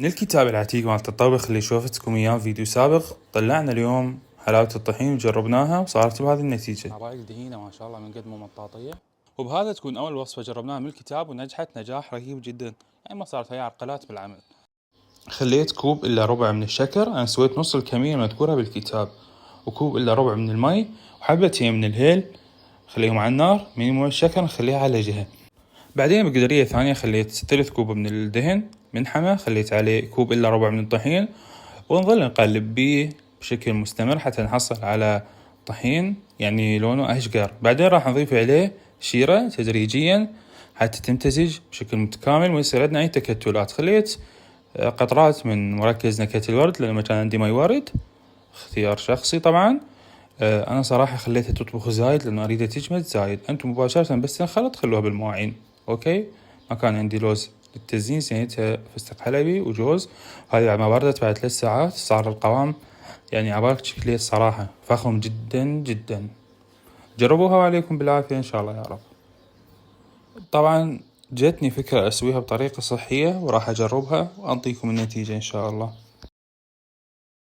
من الكتاب العتيق مالت الطبخ اللي شوفتكم اياه فيديو سابق، طلعنا اليوم حلاوة الطحين وجربناها وصارت بهذه النتيجة. عرايق دهينة ما شاء الله من قد مو مطاطية، وبهذا تكون أول وصفة جربناها من الكتاب ونجحت نجاح رهيب جدا، يعني ما صارت هي عرقلات بالعمل. خليت كوب إلا ربع من الشكر، أنا سويت نص الكمية المذكورة بالكتاب، وكوب إلا ربع من المي، وحبتين من الهيل خليهم على النار. مينيموم الشكر نخليها على جهة. بعدين بقدرية ثانية خليت 3 كوب من الدهن منحمى، خليت عليه كوب إلا ربع من الطحين، ونظل نقلب بيه بشكل مستمر حتى نحصل على طحين يعني لونه أشقر. بعدين راح نضيف عليه شيرة تدريجيا حتى تمتزج بشكل متكامل ويصير عندنا أي تكتلات. خليت قطرات من مركز نكهة الورد لأنه كان عندي ماي ورد، اختيار شخصي طبعا. أنا صراحة خليتها تطبخ زايد لأنه أريدها تجمد زايد. أنتم مباشرة بس تنخلط خلوها بالمواعين، أوكي. ما كان عندي لوز للتزيين، سنيتها فستق حلبي وجوز. هذه بعد ما بردت بعد 3 ساعات صار القوام يعني عبارك شكلية الصراحة فخم جدا جدا. جربوها وعليكم بالعافية إن شاء الله يا رب. طبعا جتني فكرة أسويها بطريقة صحية وراح أجربها وأعطيكم النتيجة إن شاء الله.